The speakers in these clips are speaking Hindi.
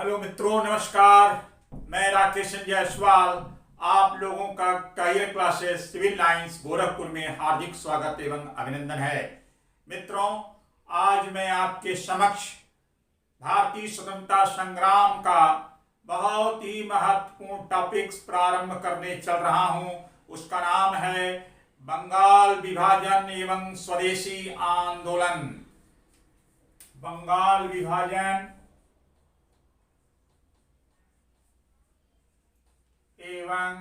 हेलो मित्रों, नमस्कार। मैं राकेश जायसवाल आप लोगों का career classes civil lines Gorakhpur में हार्दिक स्वागत एवं अभिनंदन है। मित्रों, आज मैं आपके समक्ष भारतीय स्वतंत्रता संग्राम का बहुत ही महत्वपूर्ण टॉपिक्स प्रारंभ करने चल रहा हूं। उसका नाम है बंगाल विभाजन एवं स्वदेशी आंदोलन। बंगाल विभाजन एवं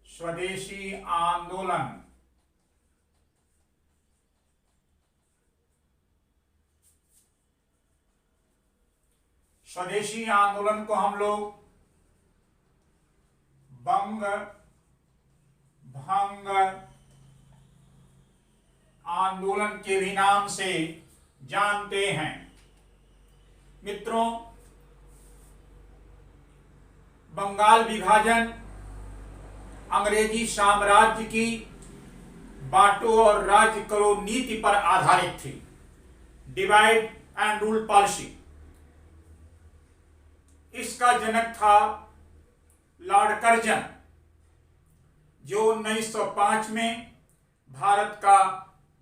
स्वदेशी आंदोलन। स्वदेशी आंदोलन को हम लोग बंग भंग आंदोलन के भी नाम से जानते हैं। मित्रों, बंगाल विभाजन अंग्रेजी साम्राज्य की बांटो और राज्य करो नीति पर आधारित थी, डिवाइड एंड रूल पॉलिसी। इसका जनक था लॉर्ड कर्जन, जो 1905 में भारत का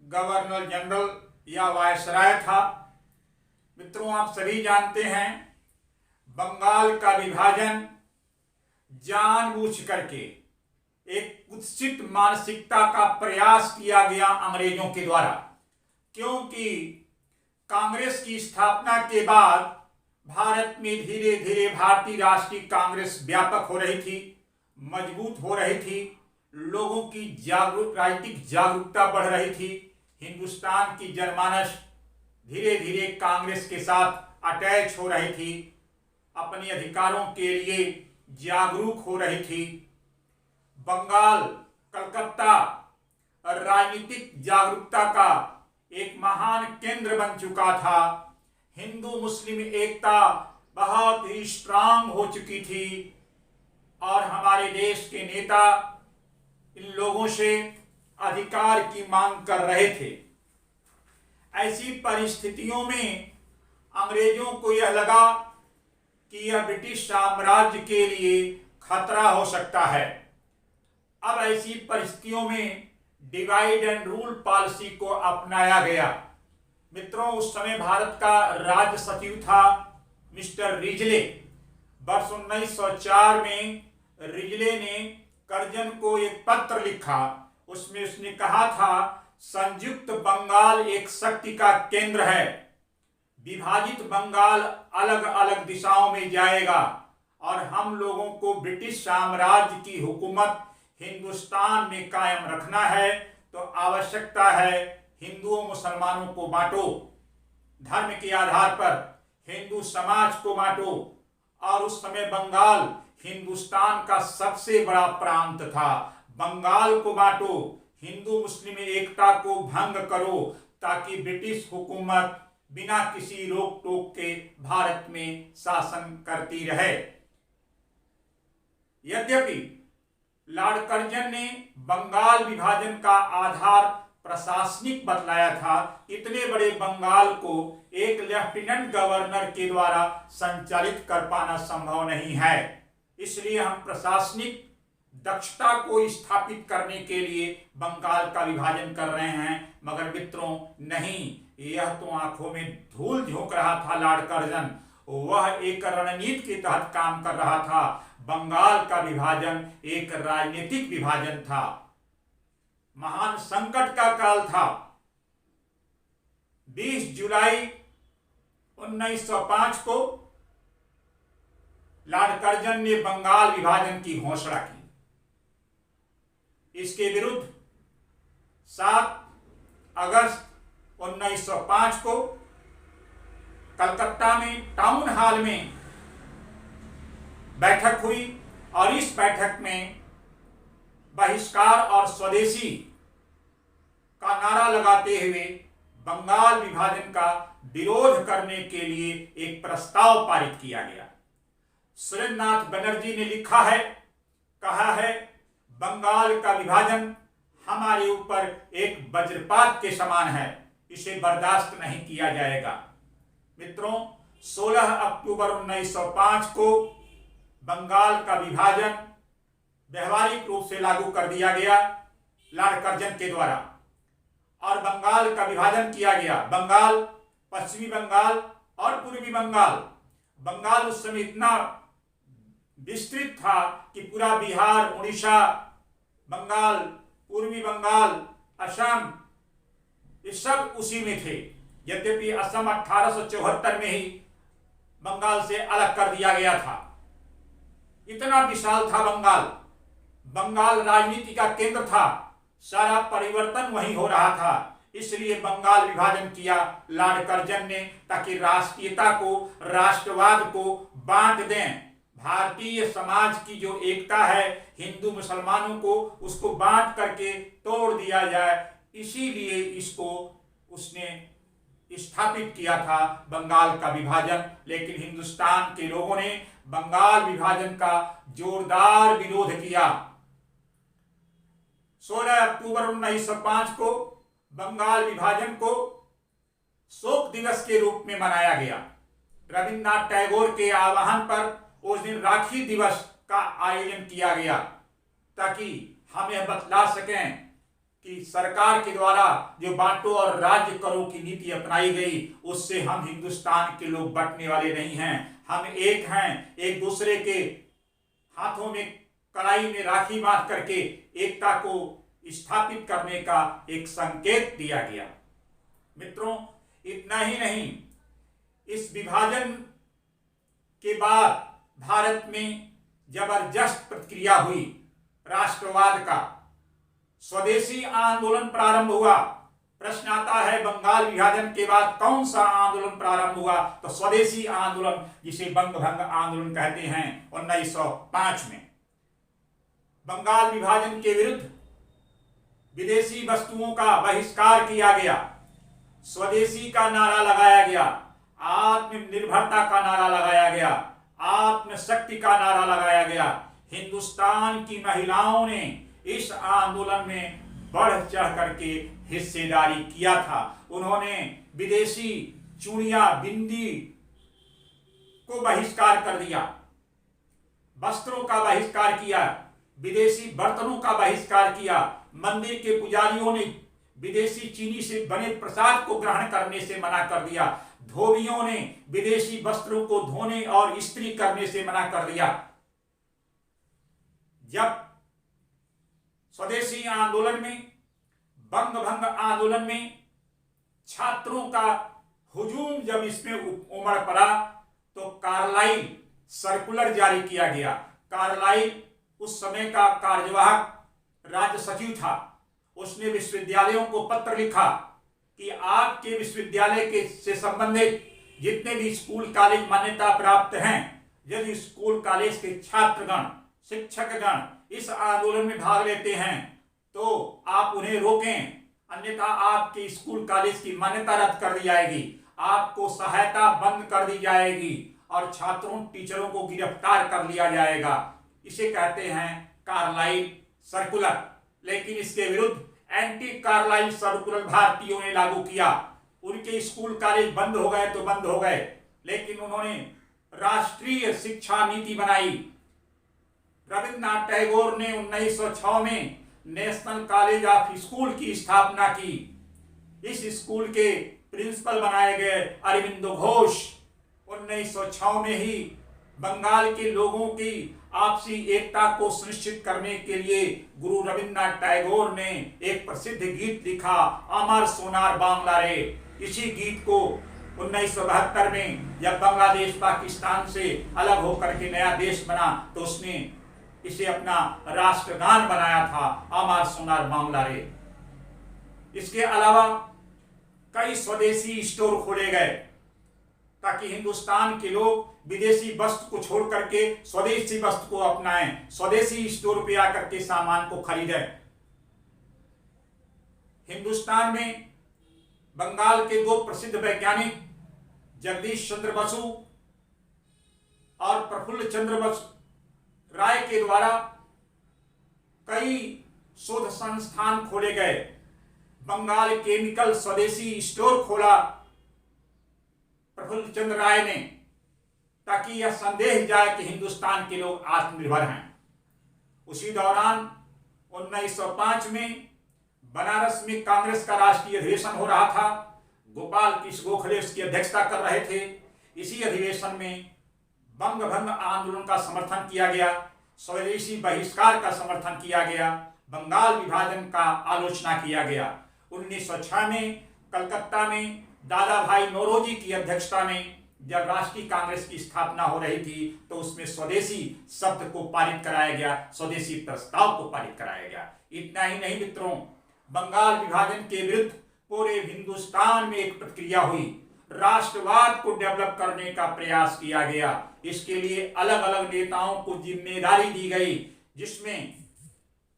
गवर्नर जनरल या वायसराय था। मित्रों, आप सभी जानते हैं बंगाल का विभाजन जानबूझ करके एक कुत्सित मानसिकता का प्रयास किया गया अंग्रेजों के द्वारा, क्योंकि कांग्रेस की स्थापना के बाद भारत में धीरे धीरे भारतीय राष्ट्रीय कांग्रेस व्यापक हो रही थी, मजबूत हो रही थी, लोगों की राजनीतिक जागरूकता बढ़ रही थी। हिंदुस्तान की जनमानस धीरे धीरे कांग्रेस के साथ अटैच हो रही थी, अपने अधिकारों के लिए जागरूक हो रही थी। बंगाल, कलकत्ता राजनीतिक जागरूकता का एक महान केंद्र बन चुका था। हिंदू मुस्लिम एकता बहुत ही स्ट्रांग हो चुकी थी और हमारे देश के नेता इन लोगों से अधिकार की मांग कर रहे थे। ऐसी परिस्थितियों में अंग्रेजों को यह लगा कि यह ब्रिटिश साम्राज्य के लिए खतरा हो सकता है। अब ऐसी परिस्थितियों में डिवाइड एंड रूल पॉलिसी को अपनाया गया। मित्रों, उस समय भारत का राज्य सचिव था मिस्टर रिजले। वर्ष 1904 में रिजले ने कर्जन को एक पत्र लिखा। उसमें उसने कहा था, संयुक्त बंगाल एक शक्ति का केंद्र है, विभाजित बंगाल अलग अलग दिशाओं में जाएगा और हम लोगों को ब्रिटिश साम्राज्य की हुकूमत हिंदुस्तान में कायम रखना है, तो आवश्यकता है हिंदुओं मुसलमानों को बांटो, धर्म के आधार पर हिंदू समाज को बांटो। और उस समय बंगाल हिंदुस्तान का सबसे बड़ा प्रांत था। बंगाल को बांटो, हिंदू मुस्लिम एकता को भंग करो, ताकि ब्रिटिश हुकूमत बिना किसी रोक टोक के भारत में शासन करती रहे। यद्यपि लॉर्ड कर्जन ने बंगाल विभाजन का आधार प्रशासनिक बतलाया था, इतने बड़े बंगाल को एक लेफ्टिनेंट गवर्नर के द्वारा संचालित कर पाना संभव नहीं है। इसलिए हम प्रशासनिक दक्षता को स्थापित करने के लिए बंगाल का विभाजन कर रहे हैं। मगर मित्रों, नहीं, यह तो आंखों में धूल झोंक रहा था लॉर्ड कर्जन। वह एक रणनीति के तहत काम कर रहा था। बंगाल का विभाजन एक राजनीतिक विभाजन था। महान संकट का काल था। 20 जुलाई 1905 को लॉर्ड कर्जन ने बंगाल विभाजन की घोषणा की। इसके विरुद्ध 7 अगस्त 1905 को कलकत्ता में टाउन हॉल में बैठक हुई और इस बैठक में बहिष्कार और स्वदेशी का नारा लगाते हुए बंगाल विभाजन का विरोध करने के लिए एक प्रस्ताव पारित किया गया। सुरेंद्रनाथ बनर्जी ने लिखा है, कहा है, बंगाल का विभाजन हमारे ऊपर एक वज्रपात के समान है, इसे बर्दाश्त नहीं किया जाएगा। मित्रों, 16 अक्टूबर 1905 को बंगाल का विभाजन व्यवहारिक रूप से लागू कर दिया गया लॉर्ड कर्जन के द्वारा और बंगाल का विभाजन किया गया। बंगाल, पश्चिमी बंगाल और पूर्वी बंगाल। बंगाल उस समय इतना विस्तृत था कि पूरा बिहार, उड़ीसा, बंगाल, पूर्वी बंगाल, असम, ये सब उसी में थे। यद्यपि असम 1874 में ही बंगाल से अलग कर दिया गया था। इतना विशाल था बंगाल। बंगाल राजनीति का केंद्र था, सारा परिवर्तन वहीं हो रहा था। इसलिए बंगाल विभाजन किया लॉर्ड कर्जन ने, ताकि राष्ट्रीयता को, राष्ट्रवाद को बांट दें। भारतीय समाज की जो एकता है, हिंदू मुसलमानों को, उसको बांट करके तोड़ दिया जाए। इसीलिए इसको उसने स्थापित किया था बंगाल का विभाजन। लेकिन हिंदुस्तान के लोगों ने बंगाल विभाजन का जोरदार विरोध किया। 16 अक्टूबर 1905 को बंगाल विभाजन को शोक दिवस के रूप में मनाया गया। रविन्द्रनाथ टैगोर के आह्वान पर उस दिन राखी दिवस का आयोजन किया गया, ताकि हम यह बतला सकें कि सरकार के द्वारा जो बांटो और राज्य करो की नीति अपनाई गई, उससे हम हिंदुस्तान के लोग बंटने वाले नहीं हैं। हम एक हैं। एक दूसरे के हाथों में, कलाई में राखी बांध करके एकता को स्थापित करने का एक संकेत दिया गया। मित्रों, इतना ही नहीं, इस विभाजन के बाद भारत में जबरदस्त प्रतिक्रिया हुई राष्ट्रवाद का। स्वदेशी आंदोलन प्रारंभ हुआ। प्रश्न आता है, बंगाल विभाजन के बाद कौन सा आंदोलन प्रारंभ हुआ? तो स्वदेशी आंदोलन, जिसे बंग भंग आंदोलन कहते हैं, 1905 में बंगाल विभाजन के विरुद्ध विदेशी वस्तुओं का बहिष्कार किया गया, स्वदेशी का नारा लगाया गया, आत्मनिर्भरता का नारा लगाया गया, आत्मशक्ति का नारा लगाया गया। हिंदुस्तान की महिलाओं ने इस आंदोलन में बढ़ चढ़ करके हिस्सेदारी किया था। उन्होंने विदेशी चूड़ियां, बिंदी को बहिष्कार कर दिया, वस्त्रों का बहिष्कार किया, विदेशी बर्तनों का बहिष्कार किया। मंदिर के पुजारियों ने विदेशी चीनी से बने प्रसाद को ग्रहण करने से मना कर दिया। धोबियों ने विदेशी वस्त्रों को धोने और इस्त्री करने से मना कर दिया। जब स्वदेशी आंदोलन में, बंग भंग आंदोलन में छात्रों का हुजूम जब इसमें उमड़ पड़ा, तो कार्लाइल सर्कुलर जारी किया गया। कार्लाइल उस समय का कार्यवाहक राज्य सचिव था। उसने विश्वविद्यालयों को पत्र लिखा कि आपके विश्वविद्यालय के से संबंधित जितने भी स्कूल कॉलेज मान्यता प्राप्त हैं, यदि स्कूल कॉलेज के छात्रगण, शिक्षकगण इस आंदोलन में भाग लेते हैं तो आप उन्हें रोकें, अन्यथा आपके स्कूल कॉलेज की मान्यता रद्द कर दी जाएगी, आपको सहायता बंद कर दी जाएगी और छात्रों, टीचरों को गिरफ्तार कर लिया जाएगा। इसे कहते हैं कार्लाइल सर्कुलर। लेकिन इसके विरुद्ध एंटी कार्लाइल सर्कुलर भारतीयों ने लागू किया। उनके स्कूल कॉलेज बंद हो गए तो बंद हो गए, लेकिन उन्होंने राष्ट्रीय शिक्षा नीति बनाई। रविन्द्रनाथ टैगोर ने 1906 में नेशनल कॉलेज ऑफ स्कूल की स्थापना की। इस स्कूल के प्रिंसिपल बनाए गए अरविंदो घोष। 1906 में ही बंगाल के लोगों की आपसी एकता को सुनिश्चित करने के लिए गुरु रविन्द्रनाथ टैगोर ने एक प्रसिद्ध गीत लिखा, अमर सोनार बांग्ला रे। इसी गीत को 1972 में जब बांग्लादेश पाकिस्तान से अलग होकर के नया देश बना, तो उसने इसे अपना राष्ट्रगान बनाया था, अमर सोनार बांग्ला रे। इसके अलावा कई स्वदेशी स्टोर खोले गए ताकि हिंदुस्तान के लोग विदेशी वस्तु को छोड़ करके स्वदेशी वस्तु को अपनाएं, स्वदेशी स्टोर पे आकर के सामान को खरीदें। हिंदुस्तान में बंगाल के दो प्रसिद्ध वैज्ञानिक जगदीश चंद्र बसु और प्रफुल्ल चंद्र बसु राय के द्वारा कई शोध संस्थान खोले गए। बंगाल केमिकल स्वदेशी स्टोर खोला प्रफुल्ल चंद्र राय ने, ताकि यह संदेह जाए कि हिंदुस्तान के लोग आत्मनिर्भर हैं। उसी दौरान 1905 में बनारस में कांग्रेस का राष्ट्रीय अधिवेशन हो रहा था। गोपाल कृष्ण गोखले उसकी अध्यक्षता कर रहे थे। इसी अधिवेशन में बंग भंग आंदोलन का समर्थन किया गया, स्वदेशी बहिष्कार का समर्थन किया गया, बंगाल विभाजन का आलोचना किया गया। 1906 में कलकत्ता में दादा भाई नौरोजी की अध्यक्षता में जब राष्ट्रीय कांग्रेस की स्थापना हो रही थी तो उसमें स्वदेशी शब्द को पारित कराया गया, स्वदेशी प्रस्ताव को पारित कराया गया। इतना ही नहीं मित्रों, बंगाल विभाजन के विरुद्ध पूरे हिंदुस्तान में एक प्रतिक्रिया हुई, राष्ट्रवाद को डेवलप करने का प्रयास किया गया। इसके लिए अलग अलग नेताओं को जिम्मेदारी दी गई, जिसमें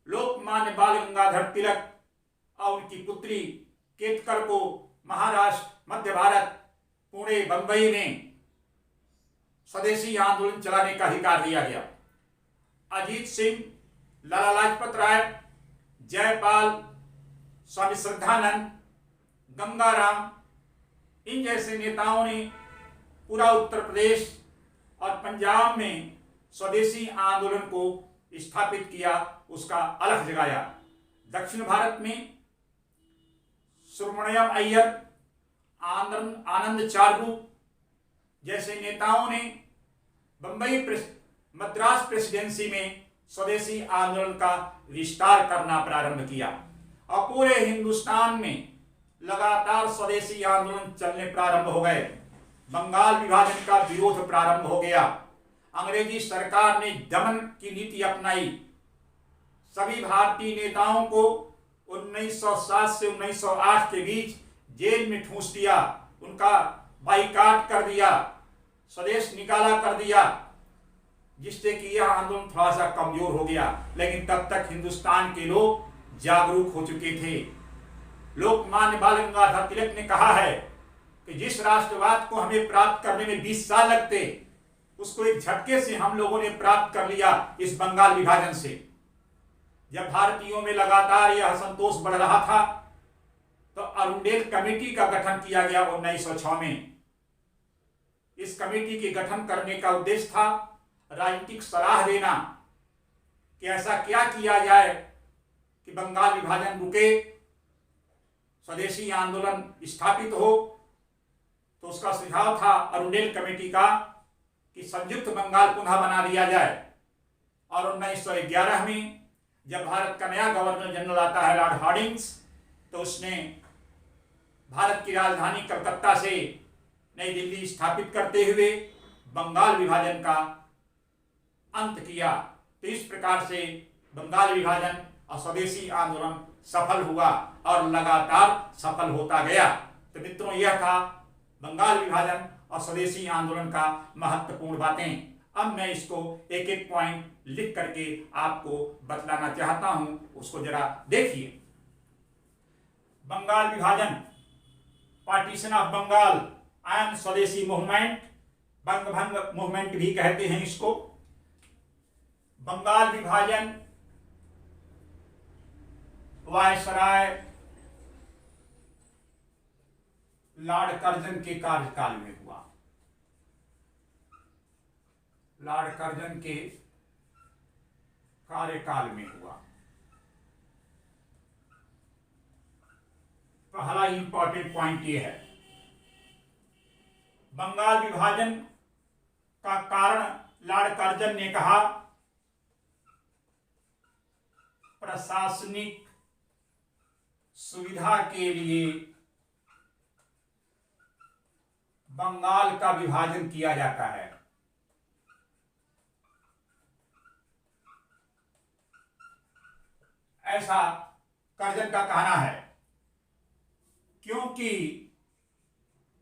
लोकमान्य बाल गंगाधर तिलक और उनकी पुत्री केतकर को महाराष्ट्र, मध्य भारत, पुणे, बंबई में स्वदेशी आंदोलन चलाने का अधिकार दिया गया। अजीत सिंह, लाला लाजपत राय, जयपाल, स्वामी श्रद्धानंद, गंगाराम, इन जैसे नेताओं ने पूरा उत्तर प्रदेश और पंजाब में स्वदेशी आंदोलन को स्थापित किया, उसका अलख जगाया। दक्षिण भारत में सुब्रमण्यम अय्यर, आनंद चारू जैसे नेताओं ने मद्रास प्रेसिडेंसी में स्वदेशी आंदोलन का विस्तार करना प्रारंभ किया और पूरे हिंदुस्तान में लगातार स्वदेशी आंदोलन चलने प्रारंभ हो गए। बंगाल विभाजन का विरोध प्रारंभ हो गया। अंग्रेजी सरकार ने दमन की नीति अपनाई। सभी भारतीय नेताओं को 1907 से 1908 के बीच जेल में ठूंस दिया, उनका बाइकाट कर दिया, स्वदेश निकाला कर दिया, जिससे कि यह आंदोलन थोड़ा सा कमजोर हो गया। लेकिन तब तक हिंदुस्तान के लोग जागरूक हो चुके थे। लोकमान्य बाल गंगाधर तिलक ने कहा है कि जिस राष्ट्रवाद को हमें प्राप्त करने में 20 साल लगते, उसको एक झटके से हम लोगों ने प्राप्त कर लिया इस बंगाल विभाजन से। जब भारतीयों में लगातार यह असंतोष बढ़ रहा था तो अरुंडेल कमेटी का गठन किया गया 1906 में। इस कमेटी के गठन करने का उद्देश्य था राजनीतिक सलाह देना कि ऐसा क्या किया जाए कि बंगाल विभाजन रुके, स्वदेशी आंदोलन स्थापित हो। तो उसका सुझाव था अरुंडेल कमेटी का कि संयुक्त बंगाल पुनः बना दिया जाए। और 1911 में जब भारत का नया गवर्नर जनरल आता है लॉर्ड हार्डिंग्स, तो उसने भारत की राजधानी कलकत्ता से नई दिल्ली स्थापित करते हुए बंगाल विभाजन का अंत किया। तो इस प्रकार से बंगाल विभाजन और स्वदेशी आंदोलन सफल हुआ और लगातार सफल होता गया। तो मित्रों, यह था बंगाल विभाजन और स्वदेशी आंदोलन का महत्वपूर्ण बातें। अब मैं इसको एक एक पॉइंट लिख करके आपको बतलाना चाहता हूं, उसको जरा देखिए। बंगाल विभाजन, पार्टीशन ऑफ बंगाल एंड स्वदेशी मूवमेंट, बंग भंग मूवमेंट भी कहते हैं इसको। बंगाल विभाजन वायसराय लॉर्ड कर्जन के कार्यकाल में हुआ। लॉर्ड कर्जन के कार्यकाल में हुआ। पहला इंपॉर्टेंट पॉइंट यह है, बंगाल विभाजन का कारण लॉर्ड कर्जन ने कहा प्रशासनिक सुविधा के लिए बंगाल का विभाजन किया जाता है। ऐसा कर्जन का कहना है, क्योंकि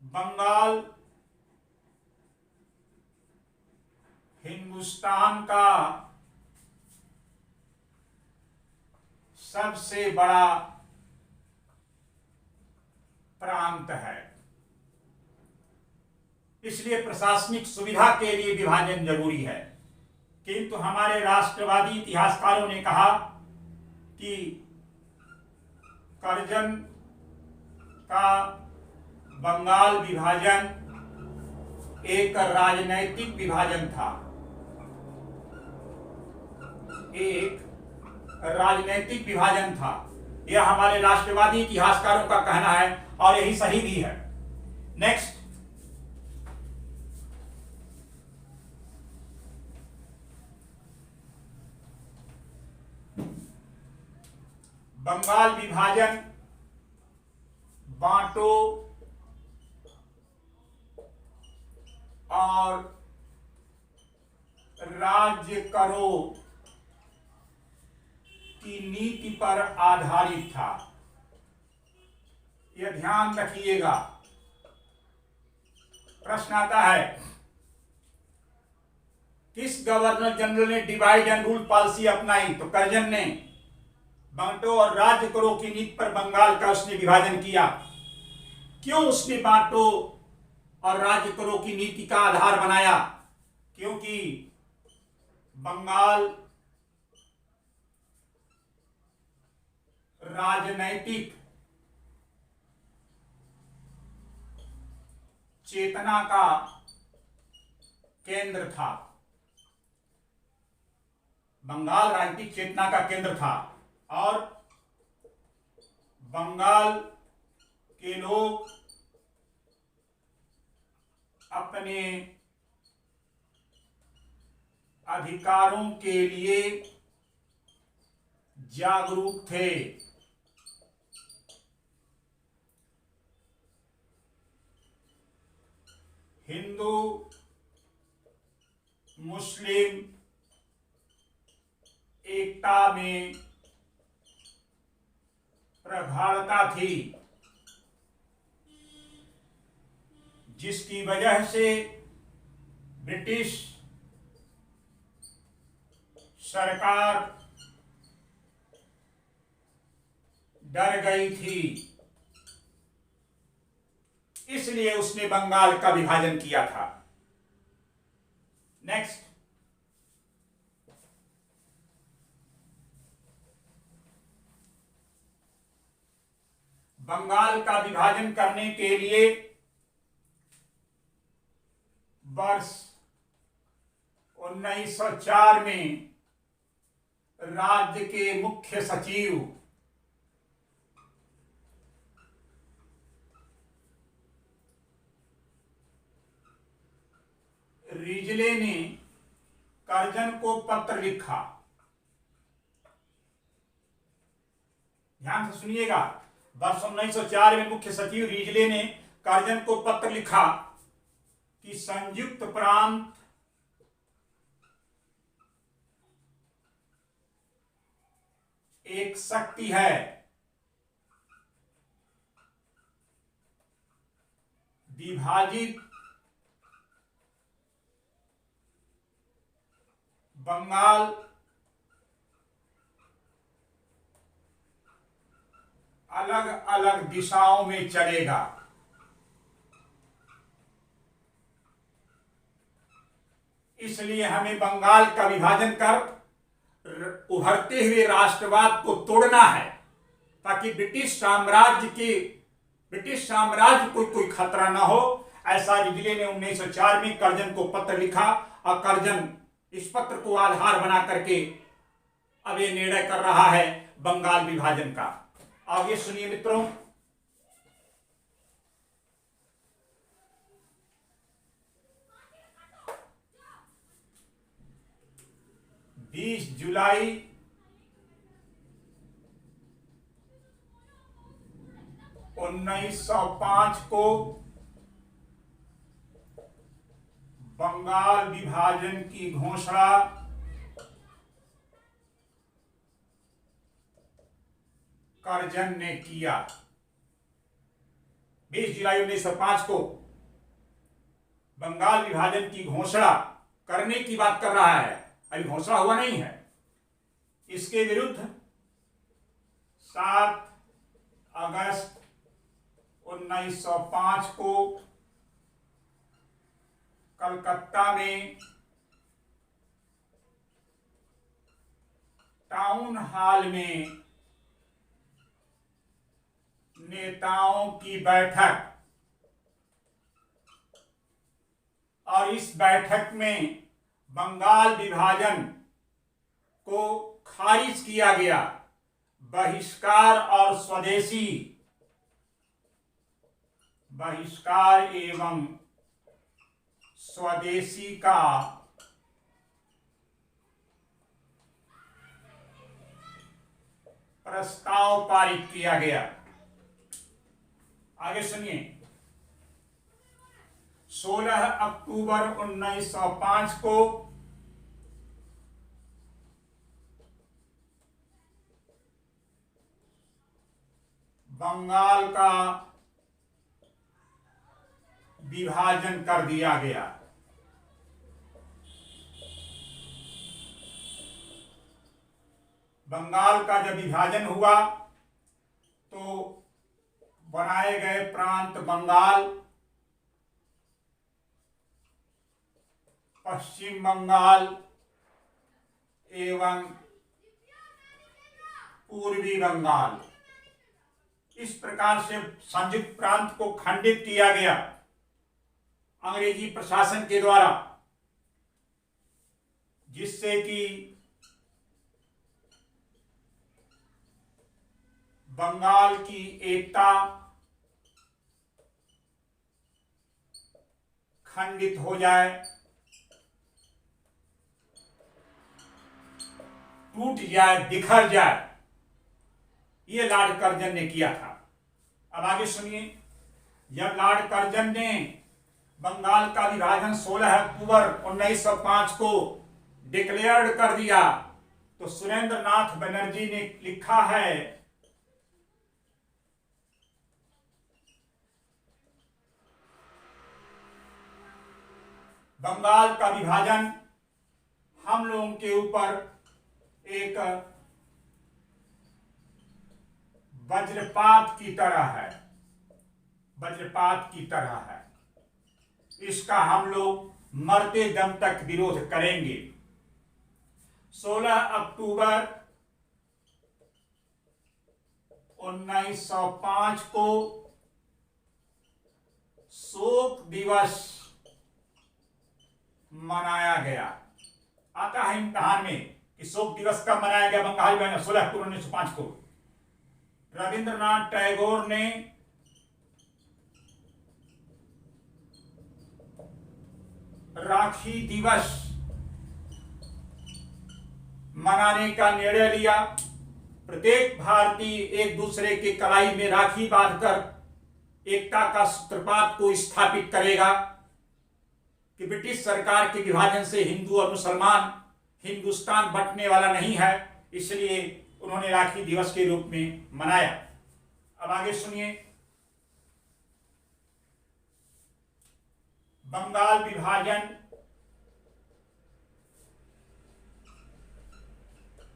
बंगाल हिंदुस्तान का सबसे बड़ा प्रांत है, इसलिए प्रशासनिक सुविधा के लिए विभाजन जरूरी है। किंतु हमारे राष्ट्रवादी इतिहासकारों ने कहा कि कर्जन का बंगाल विभाजन एक राजनैतिक विभाजन था, एक राजनैतिक विभाजन था। यह हमारे राष्ट्रवादी इतिहासकारों का कहना है और यही सही भी है। नेक्स्ट, बंगाल विभाजन, बांटो और राज्य करो की नीति पर आधारित था। यह ध्यान रखिएगा, प्रश्न आता है किस गवर्नर जनरल ने डिवाइड एंड रूल पॉलिसी अपनाई? तो कर्जन ने। बांटो और राज्य करो की नीति पर बंगाल का उसने विभाजन किया। क्यों उसने बांटो और राज्य करो की नीति का आधार बनाया? क्योंकि बंगाल राजनैतिक चेतना का केंद्र था। बंगाल राजनीतिक चेतना का केंद्र था और बंगाल के लोग अपने अधिकारों के लिए जागरूक थे। हिंदू मुस्लिम एकता में प्रगाढ़ता थी, जिसकी वजह से ब्रिटिश सरकार डर गई थी। इसलिए उसने बंगाल का विभाजन किया था। नेक्स्ट, बंगाल का विभाजन करने के लिए वर्ष 1904 में राज्य के मुख्य सचिव रिजले ने कर्जन को पत्र लिखा। ध्यान से सुनिएगा, वर्ष 1904 में मुख्य सचिव रिजले ने कर्जन को पत्र लिखा कि संयुक्त प्रांत एक शक्ति है, विभाजित बंगाल अलग अलग दिशाओं में चलेगा। इसलिए हमें बंगाल का विभाजन कर उभरते हुए राष्ट्रवाद को तोड़ना है, ताकि ब्रिटिश साम्राज्य को कोई खतरा ना हो। ऐसा रिजले ने 1904 में कर्जन को पत्र लिखा और कर्जन इस पत्र को आधार बना करके अब ये निर्णय कर रहा है बंगाल विभाजन का। आगे सुनिए मित्रों, जुलाई 1905 को बंगाल विभाजन की घोषणा कर्जन ने किया। 20 जुलाई 1905 को बंगाल विभाजन की घोषणा करने की बात कर रहा है, अभी घोषणा हुआ नहीं है। इसके विरुद्ध 7 अगस्त 1905 को कलकत्ता में टाउन हॉल में नेताओं की बैठक और इस बैठक में बंगाल विभाजन को खारिज किया गया। बहिष्कार और स्वदेशी, बहिष्कार एवं स्वदेशी का प्रस्ताव पारित किया गया। आगे सुनिए। 16 अक्टूबर 1905 को बंगाल का विभाजन कर दिया गया। बंगाल का जब विभाजन हुआ तो बनाए गए प्रांत बंगाल, पश्चिम बंगाल एवं पूर्वी बंगाल, इस प्रकार से संयुक्त प्रांत को खंडित किया गया अंग्रेजी प्रशासन के द्वारा, जिससे कि बंगाल की एकता खंडित हो जाए, टूट जाए, बिखर जाए। ये लॉर्ड कर्जन ने किया था। अब आगे सुनिए। जब लॉर्ड कर्जन ने बंगाल का विभाजन 16 अक्टूबर 1905 को डिक्लेयर्ड कर दिया तो सुरेंद्र नाथ बनर्जी ने लिखा है, बंगाल का विभाजन हम लोगों के ऊपर एक वज्रपात की तरह है, वज्रपात की तरह है। इसका हम लोग मरते दम तक विरोध करेंगे। 16 अक्टूबर 1905 को शोक दिवस मनाया गया। आता है इम्तिहान में कि शोक दिवस कब मनाया गया बंगाल में? 16 अक्टूबर 1905 को रविंद्रनाथ टैगोर ने राखी दिवस मनाने का निर्णय लिया। प्रत्येक भारतीय एक दूसरे के कलाई में राखी बांधकर एकता का सूत्रपात को स्थापित करेगा कि ब्रिटिश सरकार के विभाजन से हिंदू और मुसलमान, हिंदुस्तान बंटने वाला नहीं है, इसलिए उन्होंने राखी दिवस के रूप में मनाया। अब आगे सुनिए। बंगाल विभाजन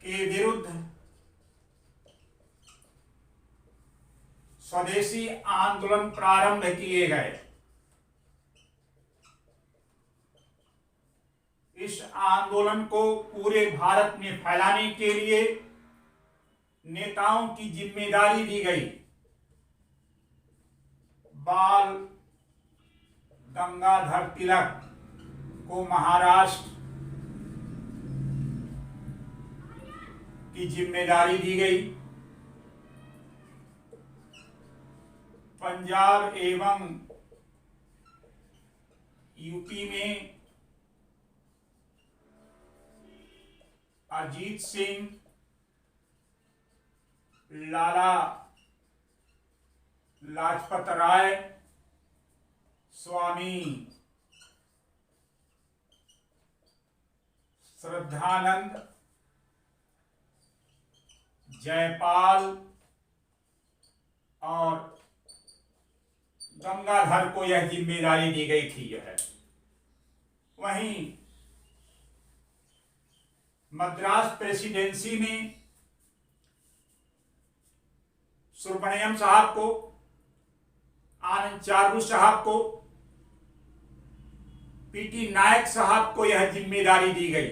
के विरुद्ध स्वदेशी आंदोलन प्रारंभ किए गए। इस आंदोलन को पूरे भारत में फैलाने के लिए नेताओं की जिम्मेदारी दी गई। बाल गंगाधर तिलक को महाराष्ट्र की जिम्मेदारी दी गई। पंजाब एवं यूपी में अजीत सिंह, लाला लाजपत राय, स्वामी श्रद्धानंद, जयपाल और गंगाधर को यह जिम्मेदारी दी गई थी। यह वहीं मद्रास प्रेसिडेंसी में सुब्रमण्यम साहब को, आनंद चारू साहब को, पीटी नायक साहब को यह जिम्मेदारी दी गई।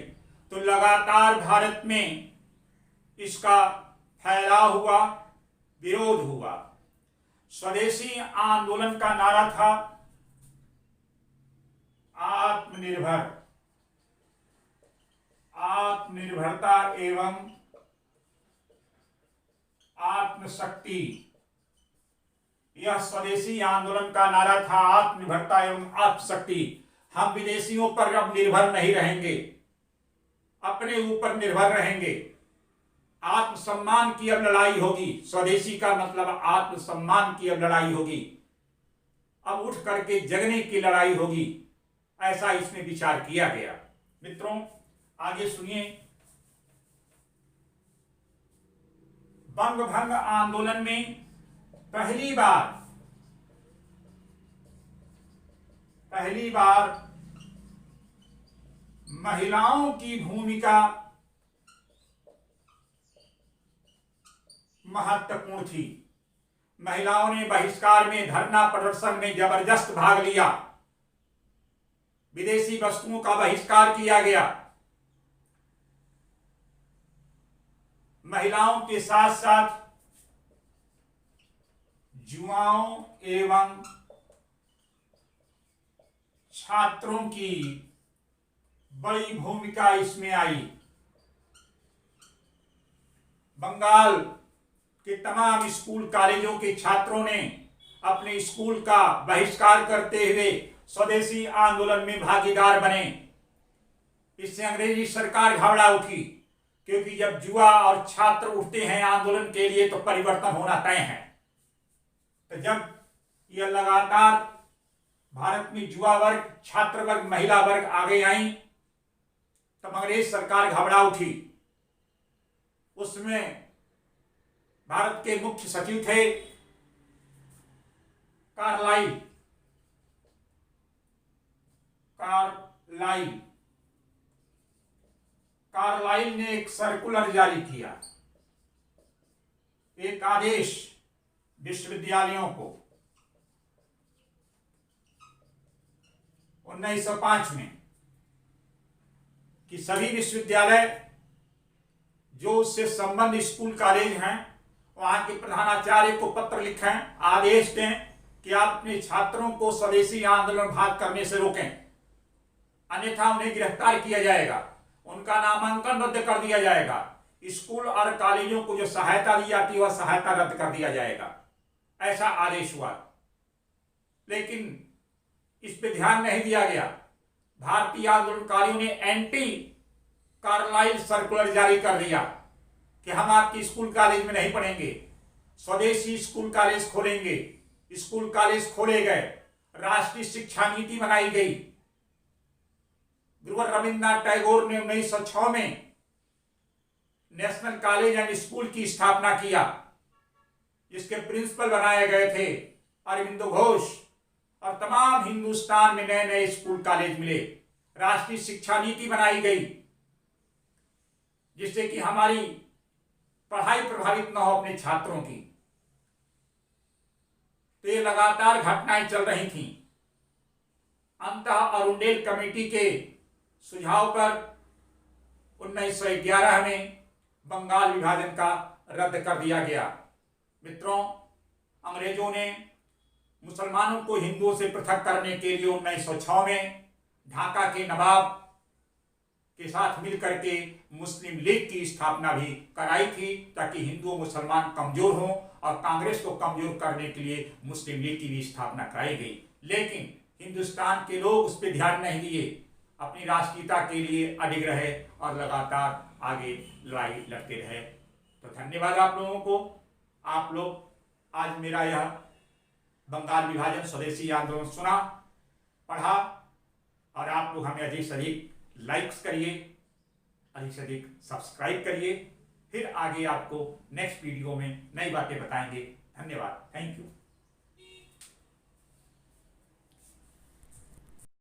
तो लगातार भारत में इसका फैलाव हुआ, विरोध हुआ। स्वदेशी आंदोलन का नारा था आत्म आत्मनिर्भर, आत्मनिर्भरता एवं आत्मशक्ति, यह स्वदेशी आंदोलन का नारा था। आत्मनिर्भरता एवं आत्मशक्ति। हम विदेशियों पर अब निर्भर नहीं रहेंगे, अपने ऊपर निर्भर रहेंगे। आत्मसम्मान की अब लड़ाई होगी। स्वदेशी का मतलब आत्मसम्मान की अब लड़ाई होगी। अब उठ करके जगने की लड़ाई होगी, ऐसा इसमें विचार किया गया। मित्रों, आगे सुनिए। बंग भंग आंदोलन में पहली बार महिलाओं की भूमिका महत्वपूर्ण थी। महिलाओं ने बहिष्कार में, धरना प्रदर्शन में जबरदस्त भाग लिया। विदेशी वस्तुओं का बहिष्कार किया गया। महिलाओं के साथ साथ युवाओं एवं छात्रों की बड़ी भूमिका इसमें आई। बंगाल के तमाम स्कूल कॉलेजों के छात्रों ने अपने स्कूल का बहिष्कार करते हुए स्वदेशी आंदोलन में भागीदार बने। इससे अंग्रेजी सरकार घबरा उठी, क्योंकि जब युवा और छात्र उठते हैं आंदोलन के लिए तो परिवर्तन होना तय है। तो जब यह लगातार भारत में युवा वर्ग, छात्र वर्ग, महिला वर्ग आगे आई, तब अंग्रेज सरकार घबरा उठी। उसमें भारत के मुख्य सचिव थे कार्लाइल। कार्लाइल ने एक सर्कुलर जारी किया, एक आदेश विश्वविद्यालयों को 1905 में, कि सभी विश्वविद्यालय जो उससे संबंधित स्कूल कॉलेज हैं, वहां के प्रधानाचार्य को पत्र लिखें, आदेश दें कि आप अपने छात्रों को स्वदेशी आंदोलन भाग करने से रोकें, अन्यथा उन्हें गिरफ्तार किया जाएगा, उनका नामांकन रद्द कर दिया जाएगा, स्कूल और कॉलेजों को जो सहायता दी जाती है वह सहायता रद्द कर दिया जाएगा। ऐसा आदेश हुआ, लेकिन इस पे ध्यान नहीं दिया गया। भारतीय आंदोलनकारियों ने एंटी कार्लाइल सर्कुलर जारी कर दिया कि हम आपकी स्कूल कॉलेज में नहीं पढ़ेंगे, स्वदेशी स्कूल कॉलेज खोलेंगे। स्कूल कॉलेज खोले गए, राष्ट्रीय शिक्षा नीति बनाई गई। गुरुवर रविन्द्रनाथ टैगोर ने 1906 में नेशनल कॉलेज एंड स्कूल की स्थापना किया, जिसके प्रिंसिपल बनाए गए थे अरविंदो घोष, और तमाम हिंदुस्तान में नए नए स्कूल कॉलेज मिले। राष्ट्रीय शिक्षा नीति बनाई गई, जिससे कि हमारी पढ़ाई प्रभावित न हो अपने छात्रों की। तो ये लगातार घटनाएं चल रही थीं। अंततः अरुंडेल कमेटी के सुझाव पर 1911 में बंगाल विभाजन का रद्द कर दिया गया। मित्रों, अंग्रेजों ने मुसलमानों को हिंदुओं से पृथक करने के लिए 1906 में ढाका के नवाब के साथ मिलकर के मुस्लिम लीग की स्थापना भी कराई थी, ताकि हिंदू मुसलमान कमजोर हों, और कांग्रेस को कमजोर करने के लिए मुस्लिम लीग की भी स्थापना कराई गई। लेकिन हिंदुस्तान के लोग उस पर ध्यान नहीं दिए, अपनी राष्ट्रीयता के लिए अडिग रहे और लगातार आगे लड़ाई लड़ते रहे। तो धन्यवाद आप लोगों को। आप लोग आज मेरा यह बंगाल विभाजन स्वदेशी आंदोलन सुना, पढ़ा, और आप लोग हमें अधिक से अधिक लाइक्स करिए, अधिक से अधिक सब्सक्राइब करिए। फिर आगे आपको नेक्स्ट वीडियो में नई बातें बताएंगे। धन्यवाद, थैंक यू।